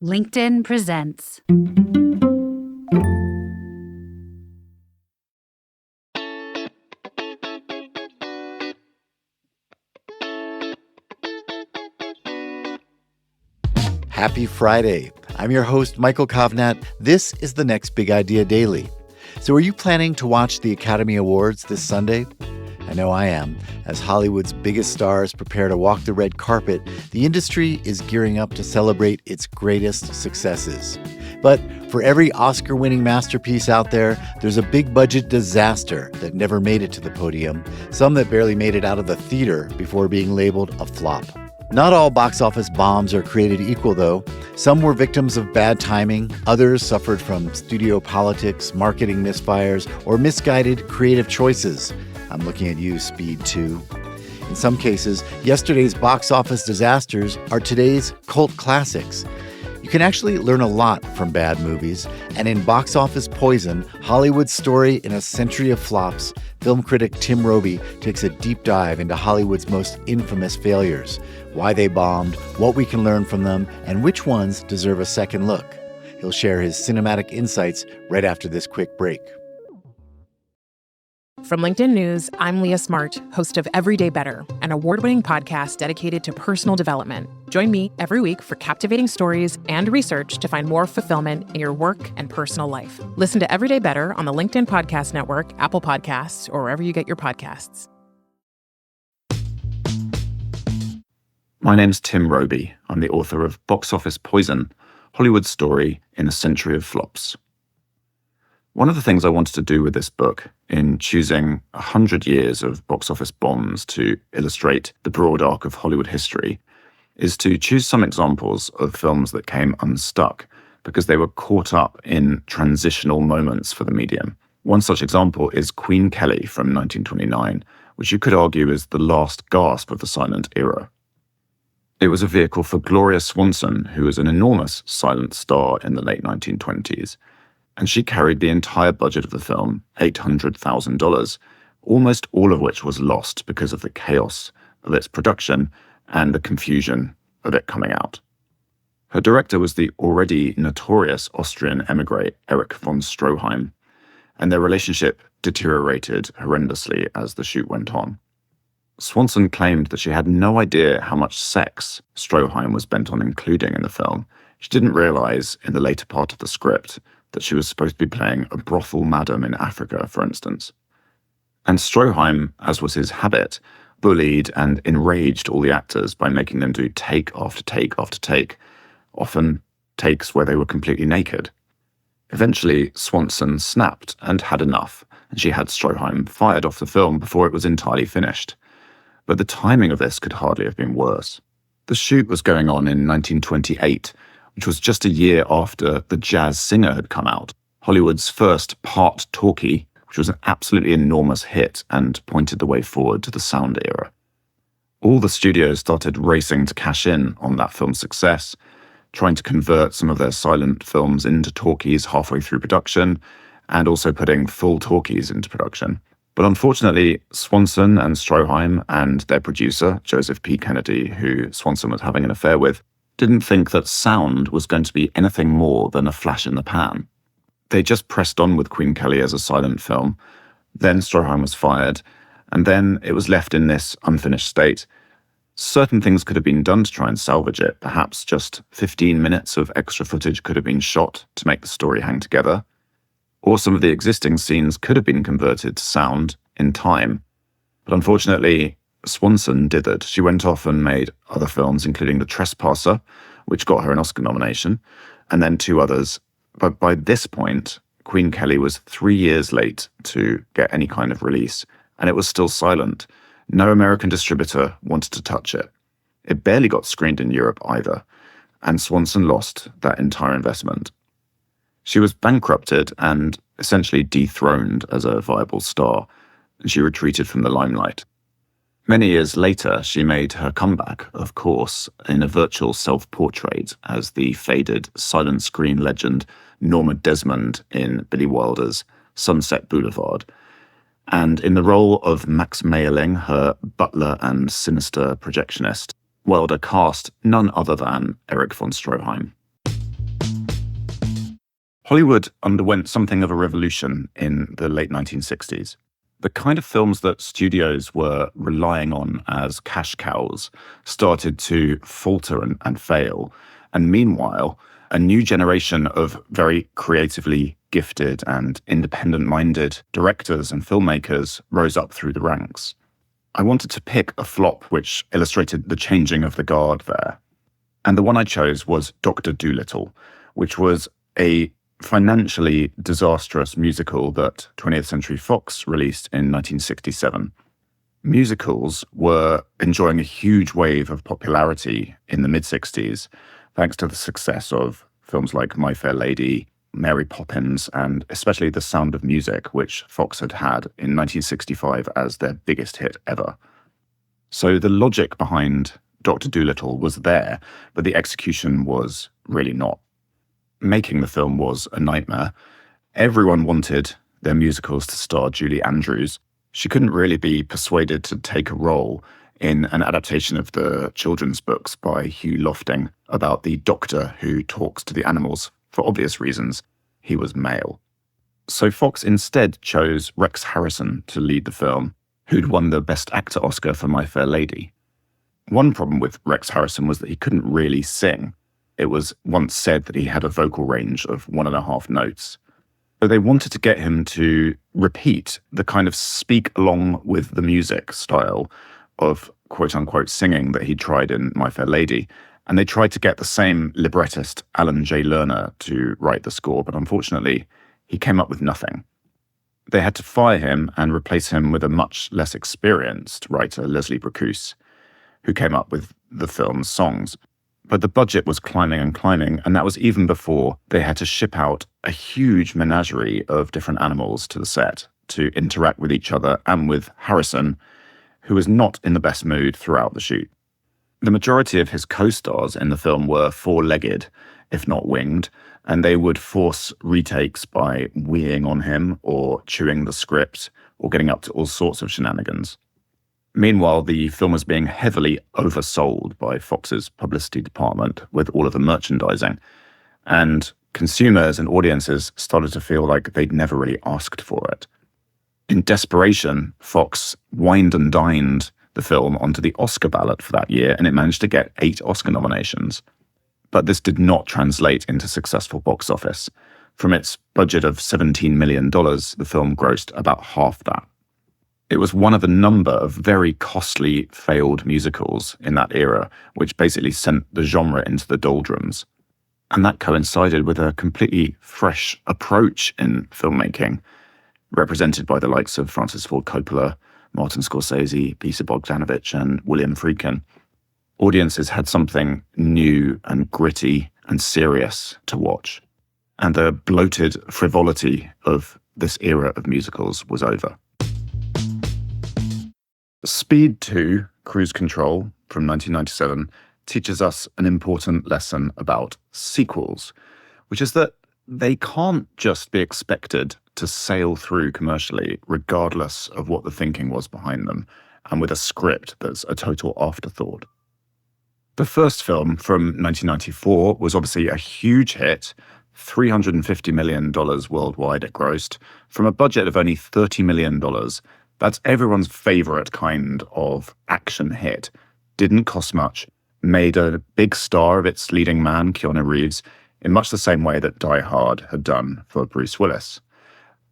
LinkedIn presents. Happy Friday. I'm your host, Michael Kovnat. This is the Next Big Idea Daily. So are you planning to watch the Academy Awards this Sunday? I know I am. As Hollywood's biggest stars prepare to walk the red carpet, the industry is gearing up to celebrate its greatest successes. But for every Oscar-winning masterpiece out there, there's a big-budget disaster that never made it to the podium, some that barely made it out of the theater before being labeled a flop. Not all box office bombs are created equal, though. Some were victims of bad timing, others suffered from studio politics, marketing misfires, or misguided creative choices. I'm looking at you, Speed 2. In some cases, yesterday's box office disasters are today's cult classics. You can actually learn a lot from bad movies, and in Box Office Poison, Hollywood's Story in a Century of Flops, film critic Tim Robey takes a deep dive into Hollywood's most infamous failures, why they bombed, what we can learn from them, and which ones deserve a second look. He'll share his cinematic insights right after this quick break. From LinkedIn News, I'm Leah Smart, host of Everyday Better, an award-winning podcast dedicated to personal development. Join me every week for captivating stories and research to find more fulfillment in your work and personal life. Listen to Everyday Better on the LinkedIn Podcast Network, Apple Podcasts, or wherever you get your podcasts. My name's Tim Robey. I'm the author of Box Office Poison, Hollywood's Story in a Century of Flops. One of the things I wanted to do with this book, in choosing 100 years of box office bombs to illustrate the broad arc of Hollywood history, is to choose some examples of films that came unstuck because they were caught up in transitional moments for the medium. One such example is Queen Kelly from 1929, which you could argue is the last gasp of the silent era. It was a vehicle for Gloria Swanson, who was an enormous silent star in the late 1920s. And she carried the entire budget of the film, $800,000, almost all of which was lost because of the chaos of its production and the confusion of it coming out. Her director was the already notorious Austrian émigré Erich von Stroheim, and their relationship deteriorated horrendously as the shoot went on. Swanson claimed that she had no idea how much sex Stroheim was bent on including in the film. She didn't realize in the later part of the script that she was supposed to be playing a brothel madam in Africa, for instance. And Stroheim, as was his habit, bullied and enraged all the actors by making them do take after take after take, often takes where they were completely naked. Eventually, Swanson snapped and had enough, and she had Stroheim fired off the film before it was entirely finished. But the timing of this could hardly have been worse. The shoot was going on in 1928, which was just a year after The Jazz Singer had come out, Hollywood's first part talkie, which was an absolutely enormous hit and pointed the way forward to the sound era. All the studios started racing to cash in on that film's success, trying to convert some of their silent films into talkies halfway through production, and also putting full talkies into production. But unfortunately, Swanson and Stroheim and their producer, Joseph P. Kennedy, who Swanson was having an affair with, didn't think that sound was going to be anything more than a flash in the pan. They just pressed on with Queen Kelly as a silent film. Then Stroheim was fired, and then it was left in this unfinished state. Certain things could have been done to try and salvage it. Perhaps just 15 minutes of extra footage could have been shot to make the story hang together. Or some of the existing scenes could have been converted to sound in time. But unfortunately, Swanson dithered. She went off and made other films, including The Trespasser, which got her an Oscar nomination, and then two others. But by this point, Queen Kelly was 3 years late to get any kind of release, and it was still silent. No American distributor wanted to touch it. It barely got screened in Europe either, and Swanson lost that entire investment. She was bankrupted and essentially dethroned as a viable star, and she retreated from the limelight. Many years later, she made her comeback, of course, in a virtual self-portrait as the faded silent screen legend Norma Desmond in Billy Wilder's Sunset Boulevard, and in the role of Max Mayerling, her butler and sinister projectionist, Wilder cast none other than Erich von Stroheim. Hollywood underwent something of a revolution in the late 1960s. The kind of films that studios were relying on as cash cows started to falter and fail. And meanwhile, a new generation of very creatively gifted and independent-minded directors and filmmakers rose up through the ranks. I wanted to pick a flop which illustrated the changing of the guard there. And the one I chose was Dr. Dolittle, which was a financially disastrous musical that 20th Century Fox released in 1967. Musicals were enjoying a huge wave of popularity in the mid-60s, thanks to the success of films like My Fair Lady, Mary Poppins, and especially The Sound of Music, which Fox had had in 1965 as their biggest hit ever. So the logic behind Dr. Dolittle was there, but the execution was really not. Making the film was a nightmare. Everyone wanted their musicals to star Julie Andrews. She couldn't really be persuaded to take a role in an adaptation of the children's books by Hugh Lofting about the doctor who talks to the animals. For obvious reasons, he was male. So Fox instead chose Rex Harrison to lead the film, who'd won the Best Actor Oscar for My Fair Lady. One problem with Rex Harrison was that he couldn't really sing. It was once said that he had a vocal range of 1.5 notes. So they wanted to get him to repeat the kind of speak along with the music style of quote-unquote singing that he tried in My Fair Lady. And they tried to get the same librettist, Alan J. Lerner, to write the score, but unfortunately, he came up with nothing. They had to fire him and replace him with a much less experienced writer, Leslie Bricusse, who came up with the film's songs. But the budget was climbing and climbing, and that was even before they had to ship out a huge menagerie of different animals to the set to interact with each other and with Harrison, who was not in the best mood throughout the shoot. The majority of his co-stars in the film were four-legged, if not winged, and they would force retakes by weeing on him or chewing the script or getting up to all sorts of shenanigans. Meanwhile, the film was being heavily oversold by Fox's publicity department with all of the merchandising, and consumers and audiences started to feel like they'd never really asked for it. In desperation, Fox wined and dined the film onto the Oscar ballot for that year, and it managed to get 8 Oscar nominations. But this did not translate into successful box office. From its budget of $17 million, the film grossed about half that. It was one of a number of very costly failed musicals in that era, which basically sent the genre into the doldrums. And that coincided with a completely fresh approach in filmmaking, represented by the likes of Francis Ford Coppola, Martin Scorsese, Peter Bogdanovich, and William Friedkin. Audiences had something new and gritty and serious to watch. And the bloated frivolity of this era of musicals was over. Speed 2, Cruise Control, from 1997, teaches us an important lesson about sequels, which is that they can't just be expected to sail through commercially, regardless of what the thinking was behind them, and with a script that's a total afterthought. The first film, from 1994, was obviously a huge hit. $350 million worldwide it grossed, from a budget of only $30 million. That's everyone's favorite kind of action hit. Didn't cost much, made a big star of its leading man, Keanu Reeves, in much the same way that Die Hard had done for Bruce Willis.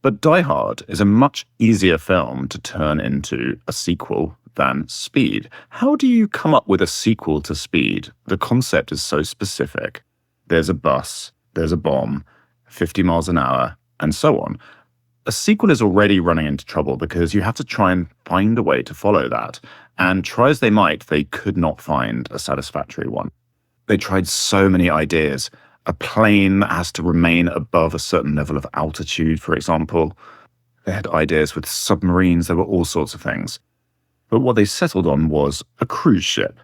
But Die Hard is a much easier film to turn into a sequel than Speed. How do you come up with a sequel to Speed? The concept is so specific. There's a bus, there's a bomb, 50 miles an hour, and so on. A sequel is already running into trouble because you have to try and find a way to follow that. And try as they might, they could not find a satisfactory one. They tried so many ideas. A plane that has to remain above a certain level of altitude, for example. They had ideas with submarines. There were all sorts of things. But what they settled on was a cruise ship.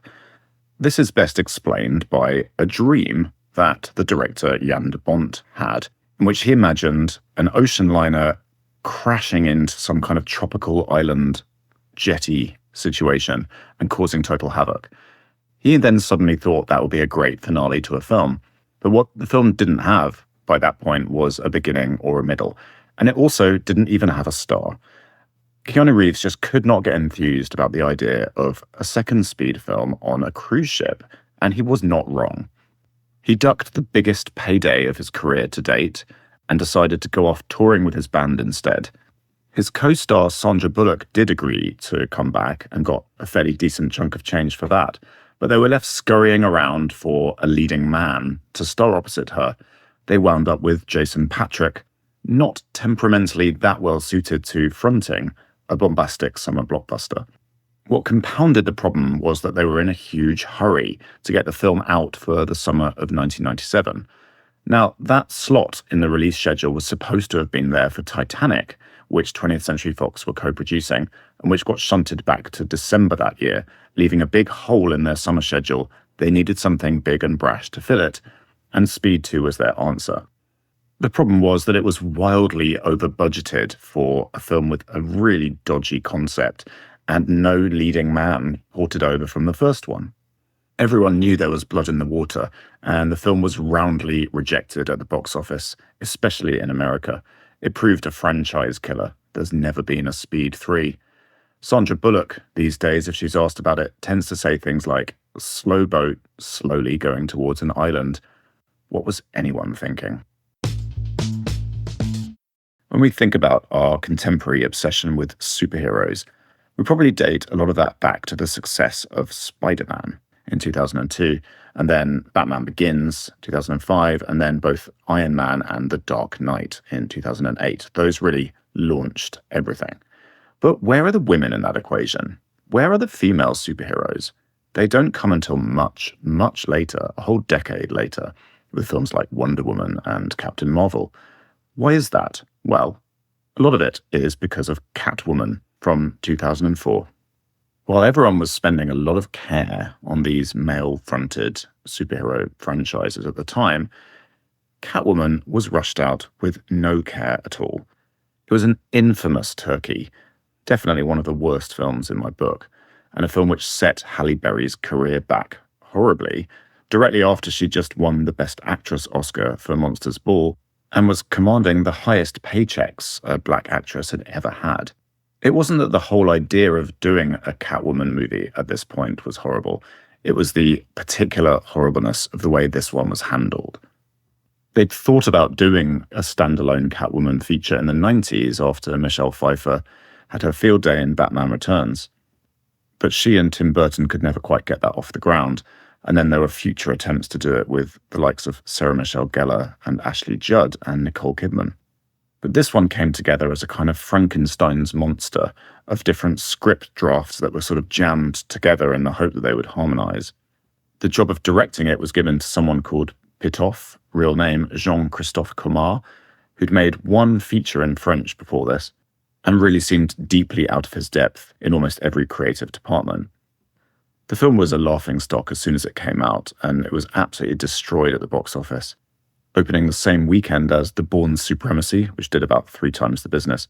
This is best explained by a dream that the director Jan de Bont had, in which he imagined an ocean liner crashing into some kind of tropical island jetty situation and causing total havoc. He then suddenly thought that would be a great finale to a film. But what the film didn't have by that point was a beginning or a middle, and it also didn't even have a star. Keanu Reeves just could not get enthused about the idea of a second Speed film on a cruise ship, and he was not wrong. He ducked the biggest payday of his career to date and decided to go off touring with his band instead. His co-star Sandra Bullock did agree to come back and got a fairly decent chunk of change for that, but they were left scurrying around for a leading man to star opposite her. They wound up with Jason Patric, not temperamentally that well suited to fronting a bombastic summer blockbuster. What compounded the problem was that they were in a huge hurry to get the film out for the summer of 1997. Now, that slot in the release schedule was supposed to have been there for Titanic, which 20th Century Fox were co-producing, and which got shunted back to December that year, leaving a big hole in their summer schedule. They needed something big and brash to fill it, and Speed 2 was their answer. The problem was that it was wildly over-budgeted for a film with a really dodgy concept, and no leading man ported over from the first one. Everyone knew there was blood in the water, and the film was roundly rejected at the box office, especially in America. It proved a franchise killer. There's never been a Speed 3. Sandra Bullock, these days, if she's asked about it, tends to say things like, slow boat, slowly going towards an island. What was anyone thinking? When we think about our contemporary obsession with superheroes, we probably date a lot of that back to the success of Spider-Man in 2002, and then Batman Begins, 2005, and then both Iron Man and The Dark Knight in 2008. Those really launched everything. But where are the women in that equation? Where are the female superheroes? They don't come until much, much later, a whole decade later, with films like Wonder Woman and Captain Marvel. Why is that? Well, a lot of it is because of Catwoman from 2004. While everyone was spending a lot of care on these male-fronted superhero franchises at the time, Catwoman was rushed out with no care at all. It was an infamous turkey, definitely one of the worst films in my book, and a film which set Halle Berry's career back horribly, directly after she just won the Best Actress Oscar for Monsters Ball, and was commanding the highest paychecks a black actress had ever had. It wasn't that the whole idea of doing a Catwoman movie at this point was horrible. It was the particular horribleness of the way this one was handled. They'd thought about doing a standalone Catwoman feature in the 90s after Michelle Pfeiffer had her field day in Batman Returns. But she and Tim Burton could never quite get that off the ground. And then there were future attempts to do it with the likes of Sarah Michelle Gellar and Ashley Judd and Nicole Kidman. But this one came together as a kind of Frankenstein's monster of different script drafts that were sort of jammed together in the hope that they would harmonize. The job of directing it was given to someone called Pitoff, real name Jean-Christophe Comar, who'd made one feature in French before this, and really seemed deeply out of his depth in almost every creative department. The film was a laughingstock as soon as it came out, and it was absolutely destroyed at the box office, opening the same weekend as The Bourne Supremacy, which did about 3 times the business,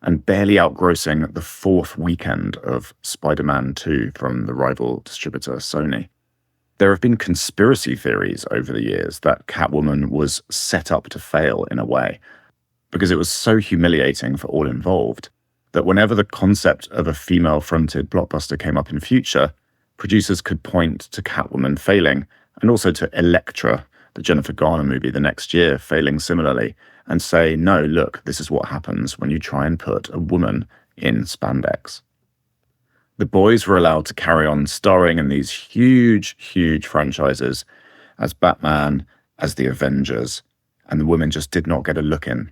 and barely outgrossing the 4th weekend of Spider-Man 2 from the rival distributor Sony. There have been conspiracy theories over the years that Catwoman was set up to fail in a way, because it was so humiliating for all involved that whenever the concept of a female-fronted blockbuster came up in future, producers could point to Catwoman failing, and also to Elektra, the Jennifer Garner movie the next year, failing similarly, and say, no, look, this is what happens when you try and put a woman in spandex. The boys were allowed to carry on starring in these huge, huge franchises as Batman, as the Avengers, and the women just did not get a look in.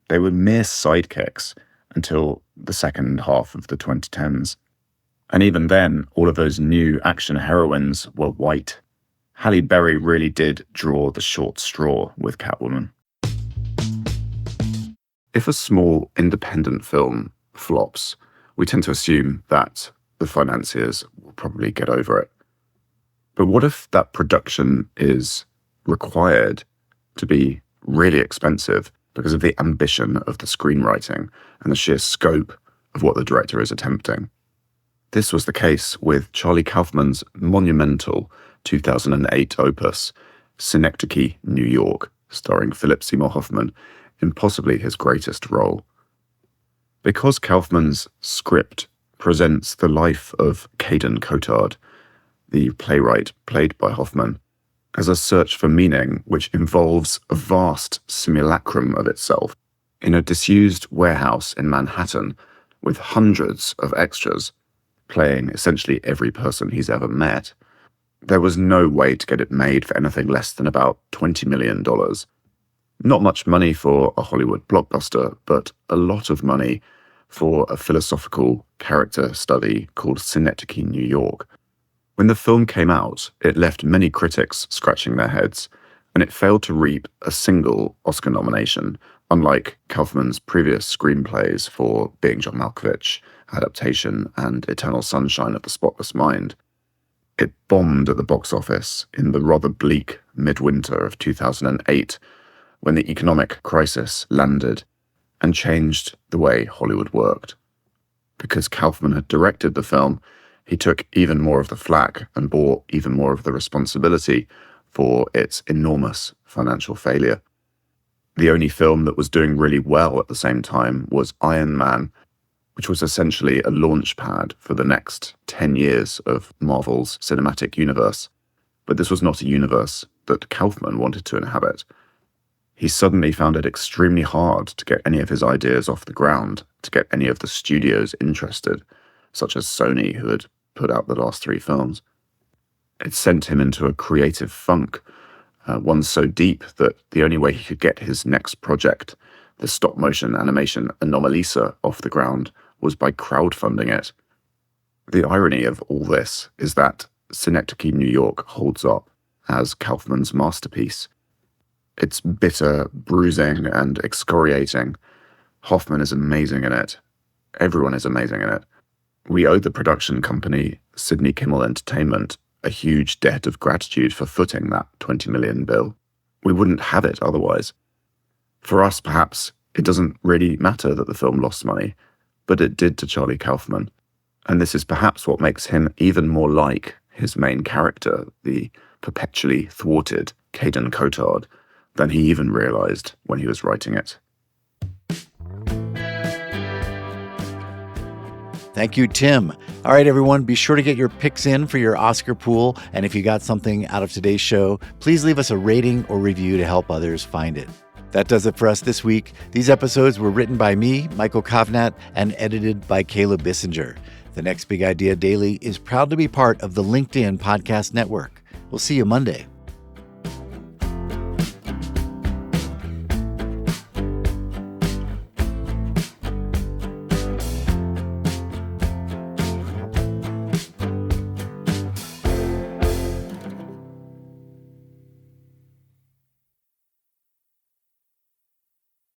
They were mere sidekicks until the second half of the 2010s. And even then, all of those new action heroines were white. Halle Berry really did draw the short straw with Catwoman. If a small independent film flops, we tend to assume that the financiers will probably get over it. But what if that production is required to be really expensive because of the ambition of the screenwriting and the sheer scope of what the director is attempting? This was the case with Charlie Kaufman's monumental 2008 opus, Synecdoche, New York, starring Philip Seymour Hoffman in possibly his greatest role. Because Kaufman's script presents the life of Caden Cotard, the playwright played by Hoffman, as a search for meaning which involves a vast simulacrum of itself in a disused warehouse in Manhattan with hundreds of extras playing essentially every person he's ever met, there was no way to get it made for anything less than about $20 million. Not much money for a Hollywood blockbuster, but a lot of money for a philosophical character study called Synecdoche, New York. When the film came out, it left many critics scratching their heads, and it failed to reap a single Oscar nomination, unlike Kaufman's previous screenplays for Being John Malkovich, Adaptation, and Eternal Sunshine of the Spotless Mind. It bombed at the box office in the rather bleak midwinter of 2008, when the economic crisis landed and changed the way Hollywood worked. Because Kaufman had directed the film, he took even more of the flack and bore even more of the responsibility for its enormous financial failure. The only film that was doing really well at the same time was Iron Man, which was essentially a launch pad for the next 10 years of Marvel's cinematic universe. But this was not a universe that Kaufman wanted to inhabit. He suddenly found it extremely hard to get any of his ideas off the ground, to get any of the studios interested, such as Sony, who had put out the last 3 films. It sent him into a creative funk, one so deep that the only way he could get his next project, the stop-motion animation Anomalisa, off the ground was by crowdfunding it. The irony of all this is that Synecdoche, New York holds up as Kaufman's masterpiece. It's bitter, bruising, and excoriating. Hoffman is amazing in it. Everyone is amazing in it. We owe the production company, Sidney Kimmel Entertainment, a huge debt of gratitude for footing that $20 million bill. We wouldn't have it otherwise. For us, perhaps, it doesn't really matter that the film lost money, but it did to Charlie Kaufman. And this is perhaps what makes him even more like his main character, the perpetually thwarted Caden Cotard, than he even realized when he was writing it. Thank you, Tim. All right, everyone, be sure to get your picks in for your Oscar pool. And if you got something out of today's show, please leave us a rating or review to help others find it. That does it for us this week. These episodes were written by me, Michael Kovnat, and edited by Caleb Bissinger. The Next Big Idea Daily is proud to be part of the LinkedIn Podcast Network. We'll see you Monday.